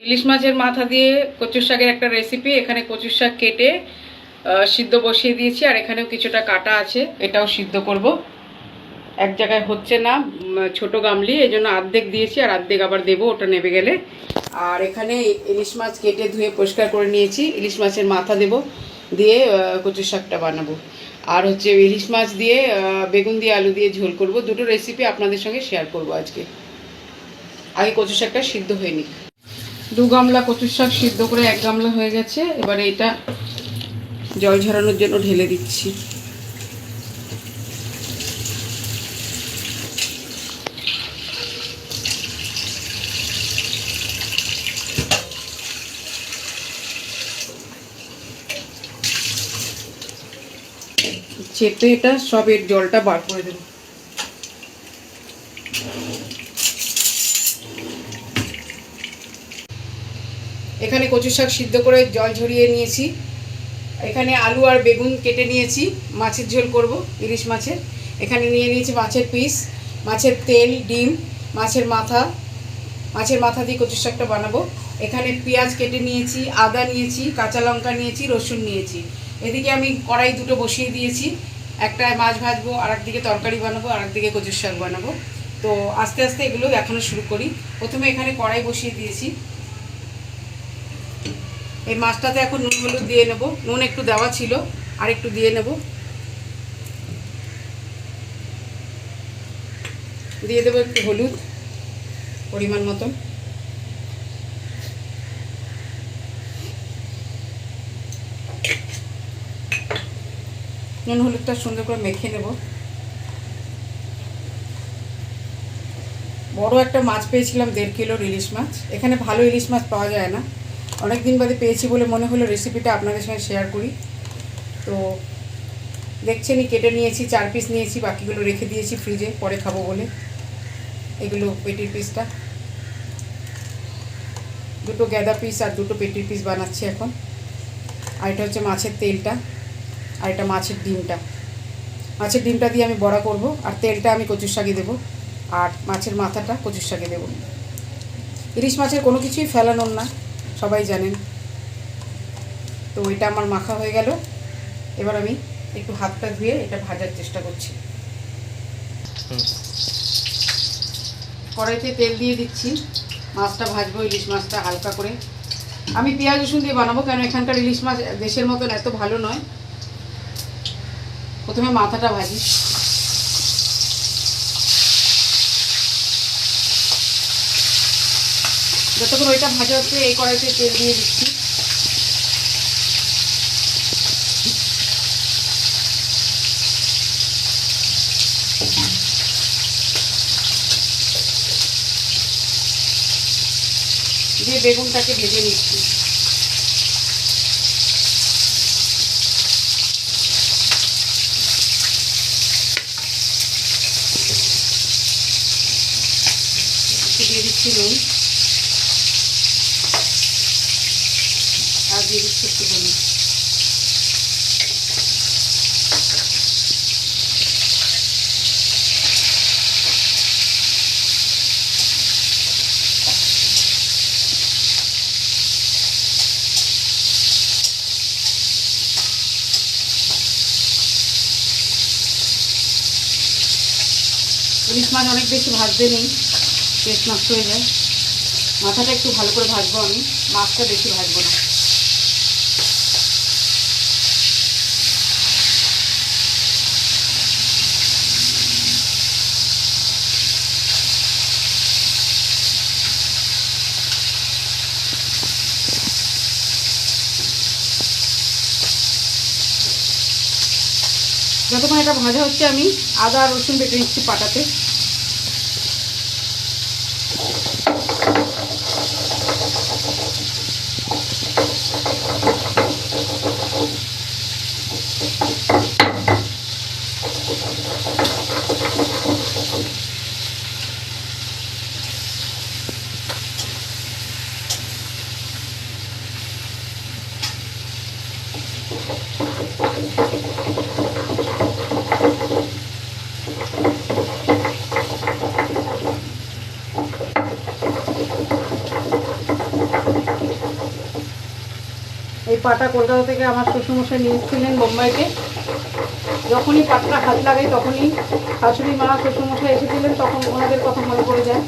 ইলিশ মাছের মাথা দিয়ে কচুর শাকের একটা রেসিপি। এখানে কচুর শাক কেটে সিদ্ধ বসিয়ে দিয়েছি, আর এখানেও কিছুটা কাটা আছে, এটাও সিদ্ধ করব। এক জায়গায় হচ্ছে না, ছোট গামলি, এই জন্য অর্ধেক দিয়েছি আর অর্ধেক আবার দেবো, ওটা নেবে গেলে। আর এখানে ইলিশ মাছ কেটে ধুয়ে পরিষ্কার করে নিয়েছি, ইলিশ মাছের মাথা দেব, দিয়ে কচুর শাকটা বানাবো। আর হচ্ছে ইলিশ মাছ দিয়ে বেগুন দিয়ে আলু দিয়ে ঝোল করব। দুটো রেসিপি আপনাদের সঙ্গে শেয়ার করব আজকে। আগে কচুর শাকটা সিদ্ধ হয়নি। 2 গামলা কচুর শাক সিদ্ধ করে 1 গামলা হয়ে গেছে। এবারে এটা জল ঝরানোর জন্য ঢেলে দিচ্ছি। চেপে এটা সব এর জলটা বার করে দেব। এখানে কচু শাক সিদ্ধ করে জল ঝরিয়ে নিয়েছি। এখানে আলু আর বেগুন কেটে নিয়েছি, মাছের ঝোল করব ইলিশ মাছের। এখানে নিয়ে নিয়েছি মাছের পিস, মাছের তেল, ডিম, মাছের মাথা দিয়ে কচু শাকটা বানাবো। এখানে পেঁয়াজ কেটে নিয়েছি, আদা নিয়েছি, কাঁচা লঙ্কা নিয়েছি, রসুন নিয়েছি। এদিকে আমি কড়াই দুটো বসিয়ে দিয়েছি, একটা মাছ ভাজবো, আর একদিকে তরকারি বানাবো, আর একদিকে কচুর শাক বানাবো। তো আস্তে আস্তে এগুলো দেখানো শুরু করি। প্রথমে এখানে কড়াই বসিয়ে দিয়েছি। এই মাছটাতে এখন নুন হলুদ দিয়ে নেব, নুন একটু দেওয়া ছিল, আর একটু দিয়ে নেব। দিয়ে দেবো একটু হলুদ পরিমাণ মতন। নুন হলুদটা সুন্দর করে মেখে নেব। বড় একটা মাছ পেয়েছিলাম, 1.5 কিলোর ইলিশ মাছ। এখানে ভালো ইলিশ মাছ পাওয়া যায় না, অনেক দিন বাদে পেয়েছি বলে মনে হলো রেসিপিটা আপনাদের সঙ্গে শেয়ার করি। তো দেখছেনই কেটে নিয়েছি, 4 পিস নিয়েছি, বাকিগুলো রেখে দিয়েছি ফ্রিজে, পরে খাবো বলে। এগুলো পেটির পিসটা, 2টো গ্যাদা পিস আর 2টো পেটির পিস বানাচ্ছি এখন। আর এটা হচ্ছে মাছের তেলটা, আর এটা মাছের ডিমটা। মাছের ডিমটা দিয়ে আমি বড়া করব, আর তেলটা আমি কচুর শাকে দেবো, আর মাছের মাথাটা কচুর শাকে দেবো। ইলিশ মাছের কোনো কিছুই ফেলানোর না, সবাই জানেন। তো এটা আমার মাখা হয়ে গেল। এবার আমি একটু হাতটা ধুয়ে এটা ভাজার চেষ্টা করছি। কড়াইতে তেল দিয়ে দিচ্ছি, মাছটা ভাজবো, ইলিশ মাছটা হালকা করে। আমি পেঁয়াজ রসুন দিয়ে বানাবো, কেন এখানকার ইলিশ মাছ দেশের মতন এত ভালো নয়। প্রথমে মাথাটা ভাজি। যতক্ষণ ওইটা ভাজা হচ্ছে, এই কড়াইতে তেল দিয়ে দিচ্ছি। দিয়ে বেগুনটাকে ভেজে নিচ্ছি। দিয়ে দিচ্ছি নুন, আর দিয়ে দিচ্ছি একটু হলুদ। ইলিশ মাছ অনেক বেশি ভাজতে নেই, টেস্ট নষ্ট হয়ে যায়। মাথাটা একটু ভালো করে ভাজবো আমি, মাছটা বেশি ভাজবো না। যতক্ষণ এটা ভাজা হচ্ছে, আমি আদা আর রসুন বেটে নিচ্ছি পাটাতে। এই পাটা কলকাতা থেকে আমার শ্বশুরমশাই নিয়ে এসেছিলেন বোম্বাইতে। যখনই পাটটা হাত লাগাই তখনই শাশুড়ি মা শ্বশুরমশাই এসেছিলেন, তখন ওনাদের কথা মনে পড়ে যায়।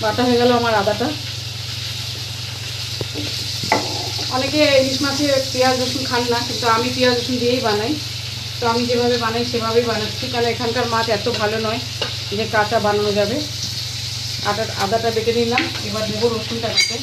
বাটা হয়ে গেল আমার আদাটা। অনেকে ইলিশ মাছে পেঁয়াজ রসুন খান না, কিন্তু আমি পেঁয়াজ রসুন দিয়েই বানাই। তো আমি যেভাবে বানাই সেভাবেই বানাচ্ছি, কারণ এখানকার মাছ এত ভালো নয় যে কাঁচা বানানো যাবে। আদাটা বেটে নিলাম, এবার দেবো রসুনটা বেটে।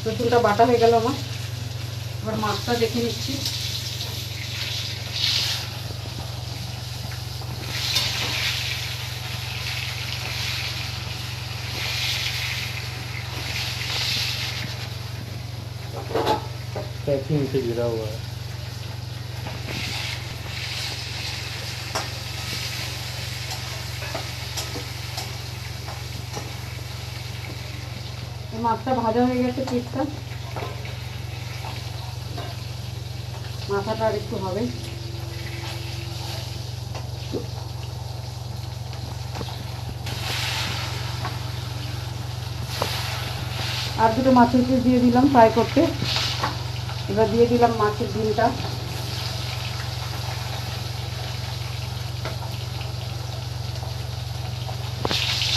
রসুনটা বাটা হয়ে গেল আমার। এবার মাছটা দেখে নিচ্ছি। पैकिंग से गिरा हुआ है। মাছটা ভাজা হয়ে গেছে, পিসটা মাথাটা আর একটু হবে। আর দুটো মাছের পিস দিয়ে দিলাম ফ্রাই করতে। এবার দিয়ে দিলাম মাছের ডিমটা।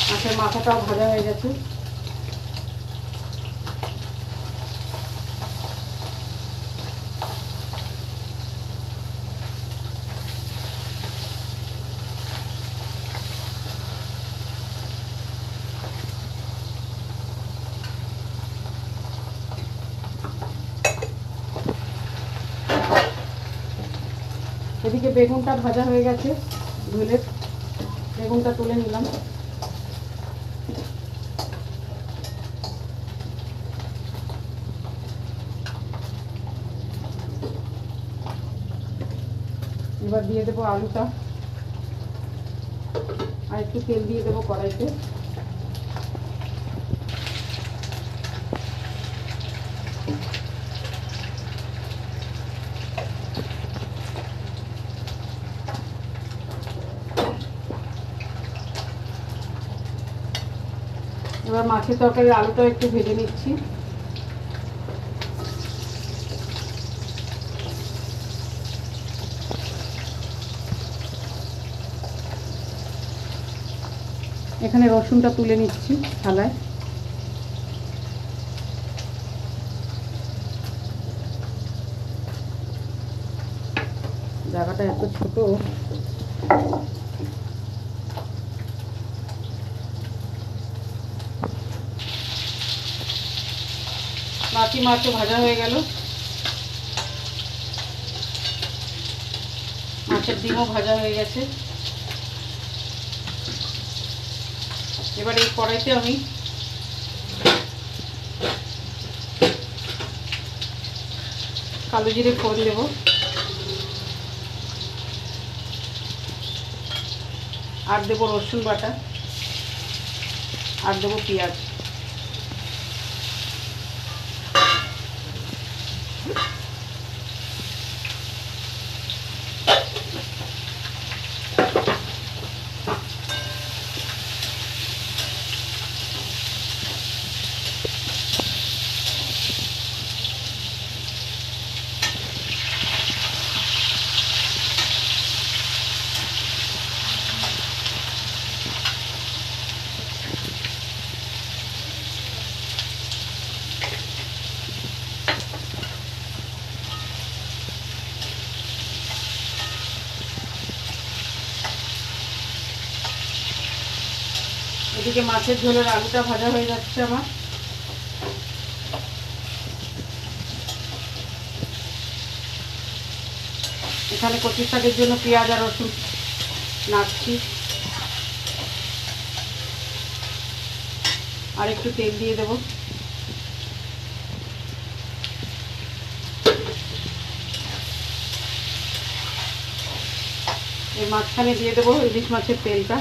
মাছের মাথাটাও ভাজা হয়ে গেছে। এদিকে বেগুনটা ভাজা হয়ে গেছে, ধুলে বেগুনটা তুলে নিলাম। এবার দিয়ে দেবো আলুটা, আর একটু তেল দিয়ে দেবো কড়াইতে। এবার মাছের তরকারির আলুটা একটু ভেজে নিচ্ছি। এখানে রসুনটা তুলে নিচ্ছি থালায়। জায়গাটা এত ছোট, বাকি মাছও ভাজা হয়ে গেল। মাছের ডিমও ভাজা হয়ে গেছে। এবার এই কড়াইতে আমি কালো জিরে ফোড়ন দেবো, আর দেবো রসুন বাটা, আর দেবো পেঁয়াজ। এদিকে মাছের ঝোলের আলুটা ভাজা হয়ে যাচ্ছে আমার। এখানে কচু শাকের জন্য পেঁয়াজ আর রসুন নাড়ছি, আর একটু তেল দিয়ে দেবো। এর মাঝখানে দিয়ে দেবো ইলিশ মাছের তেলটা।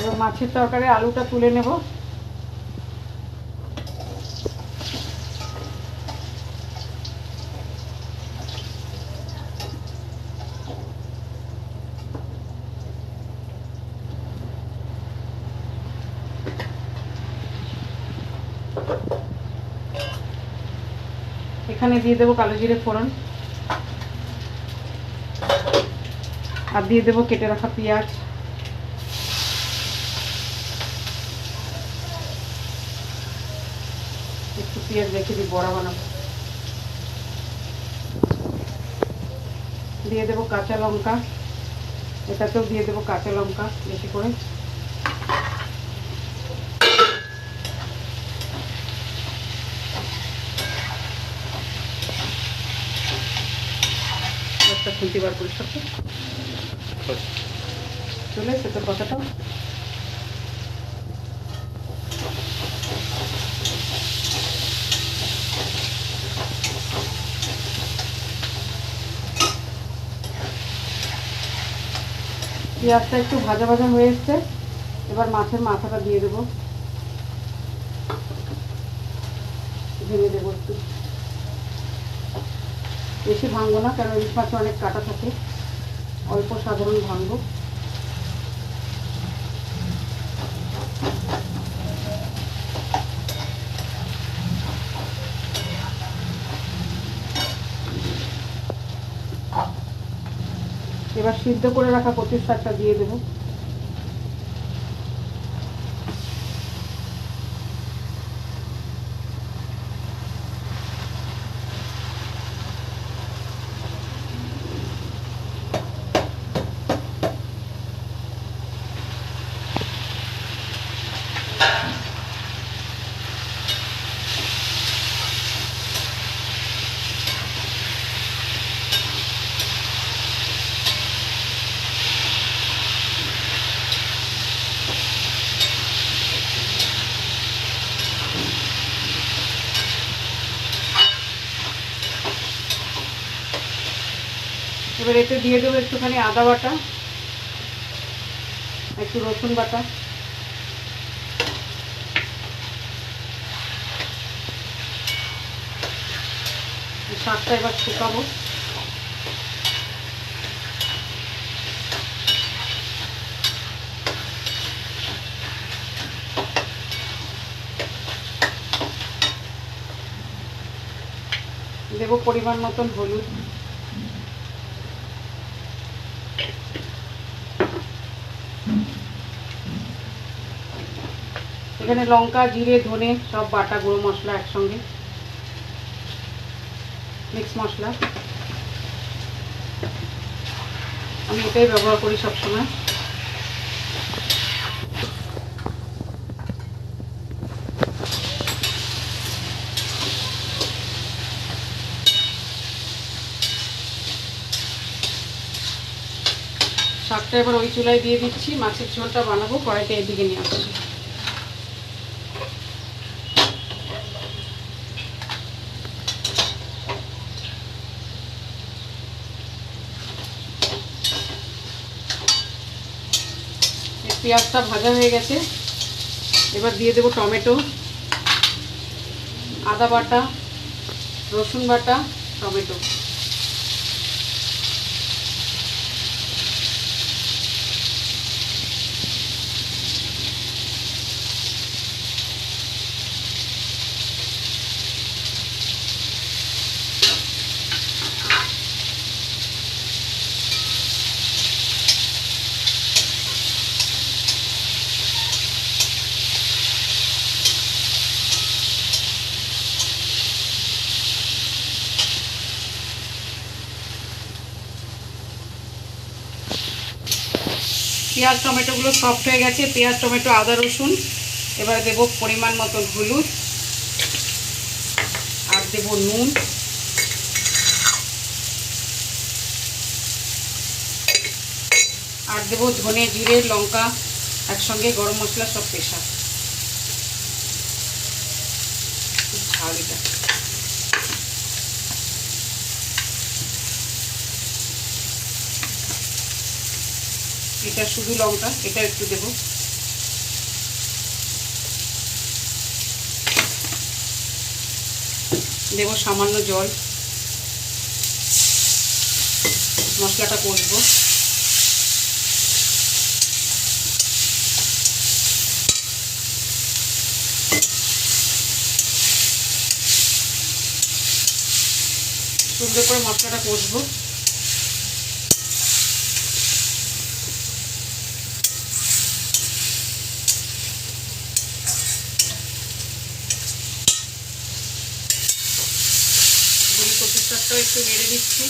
এবার মাছের তরকারি আলুটা তুলে নেব। এখানে দিয়ে দেবো কালো জিরে ফোড়ন, আর দিয়ে দেবো কেটে রাখা পেঁয়াজ। একটু পেঁয়াজ রেখে দিই, বড়া বানাবো। দিয়ে দেবো কাঁচা লঙ্কা, এটাতেও দিয়ে দেবো কাঁচা লঙ্কা বেশি করে। একটা খুলতে বার পরিষ্কার চলে এসে তোর কথাটা। পেঁয়াজটা একটু ভাজা ভাজা হয়ে এসছে, এবার মাছের মাথাটা দিয়ে দেবো, ভেঙে দেবো একটু। বেশি ভাঙবো না, কারণ ইলিশ মাছে অনেক কাটা থাকে, অল্প সাধারণ ভাঙবো। এবার সিদ্ধ করে রাখা কচুর শাকটা দিয়ে দেবো। এবার এতে দিয়ে দেবো একটুখানি আদা বাটা, একটু রসুন বাটা, শাকটা এবার শুকাবো। দেবো পরিমাণ মতন হলুদ, এখানে লঙ্কা জিরে ধনে সব বাটা গুঁড়ো মশলা একসঙ্গে। মিক্স মশলা, আমি এটাই ব্যবহার করি সবসময়। শাকটা এবার ওই চুলায় দিয়ে দিচ্ছি, মাছের ঝোলটা বানাবো, কড়াইটা এদিকে নিয়ে আসছি। পেঁয়াজটা ভাজা হয়ে গেছে, এবার দিয়ে দেবো টমেটো, আদা বাটা, রসুন বাটা, টমেটো। পেঁয়াজ টমেটোগুলো সফট হয়ে গেছে, পেঁয়াজ টমেটো আদা রসুন। এবারে দেবো পরিমাণ মতন হলুদ, আর দেবো নুন, আর দেবো ধনে জিরে লঙ্কা একসঙ্গে, গরম মশলা সব পেশা। খুব ঝাল এটা। এটা শুধু লঙ্কা, এটা একটু দেবো। দেবো সামান্য জল, মশলাটা কষবো। সুন্দর করে মশলাটা কষবো। কচুর শাকটাও একটু নেড়ে দিচ্ছি।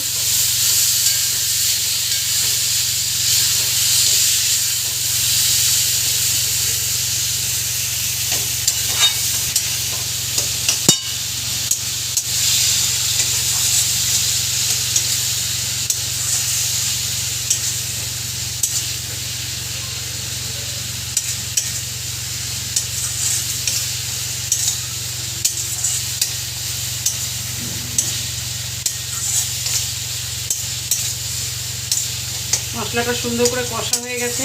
মশলাটা সুন্দর করে কষা হয়ে গেছে,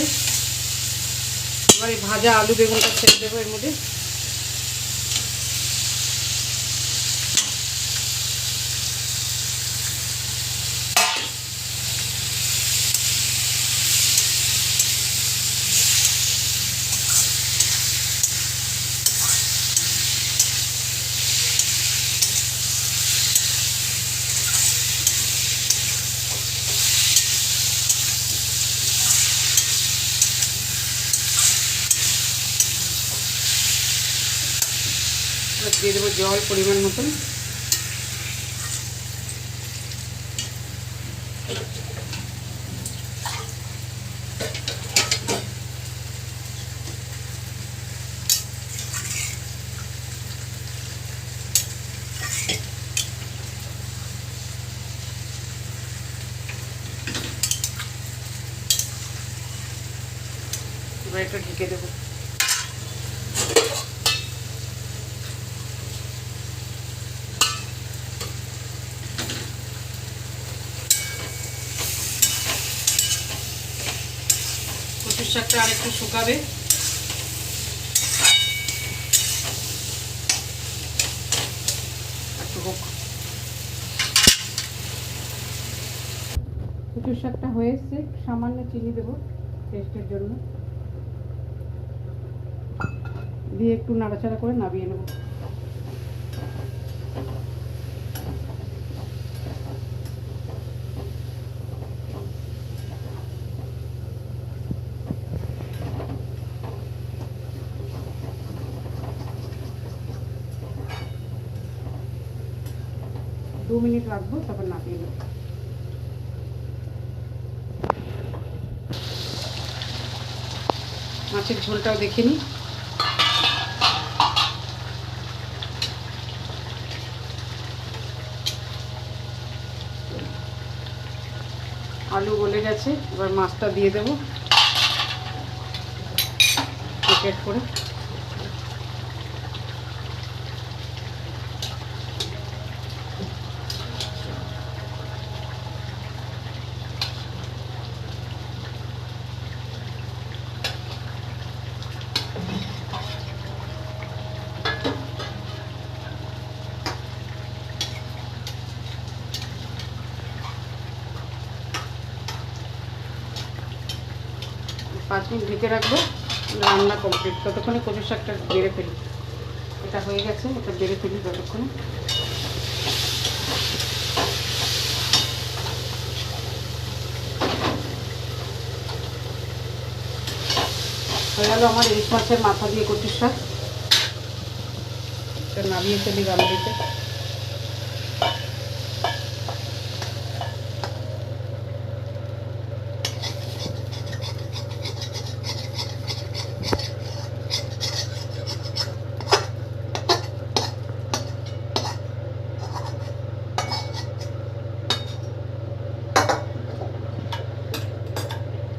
এবার এই ভাজা আলু বেগুনটা ছেড়ে দেবো এর মধ্যে। দিয়ে দেবো জল পরিমাণ মতন। এবার একটু ঢেকে দেবো। কচুর শাকটা আর একটু শুকাবে। একটু হোক। কচুর শাকটা হয়ে এসছে, সামান্য চিনি দেবো টেস্টের জন্য, দিয়ে একটু নাড়াচাড়া করে নামিয়ে নেব। 2 মিনিট রাখবো, তারপর নামিয়ে নেব। মাছের ঝোলটাও দেখে নিই। আলু গলে গেছে, এবার মাছটা দিয়ে দেবো প্যাকেট করে। পাঁচ মিনিট ঢেকে রাখবো, রান্না কমপ্লিট। ততক্ষণে কচুর শাকটা বেড়ে ফেলি। এটা হয়ে গেছে, এটা বেড়ে ফেলি ততক্ষণে। হয়ে গেল আমার ইলিশ মাছের মাথা দিয়ে কচুর শাক। এটা নামিয়ে ফেলি গামলিতে।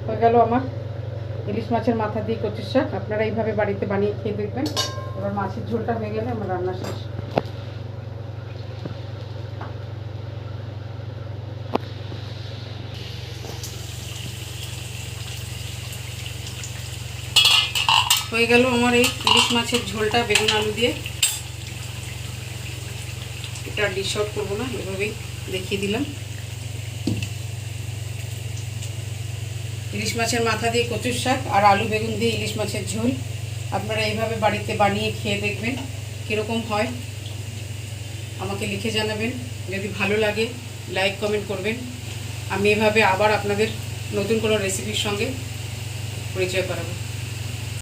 হয়ে গেল আমার ইলিশ মাছের মাথা দিয়ে কচুর শাক। আপনারা এইভাবে বাড়িতে বানিয়ে খেয়ে দেখবেন। এবার মাছের ঝোলটা হয়ে গেলে আমার রান্না শেষ। হয়ে গেল আমার এই ইলিশ মাছের ঝোলটা বেগুন আলু দিয়ে। এটা ডিশ আউট করবো না, এভাবেই দেখিয়ে দিলাম। ইলিশ মাছের মাথা দিয়ে কচুর শাক আর আলু বেগুন দিয়ে ইলিশ মাছের ঝোল। আপনারা এইভাবে বাড়িতে বানিয়ে খেয়ে দেখবেন কীরকম হয়, আমাকে লিখে জানাবেন। যদি ভালো লাগে লাইক কমেন্ট করবেন। আমি এভাবে আবার আপনাদের নতুন কোনো রেসিপির সঙ্গে পরিচয় করাবো।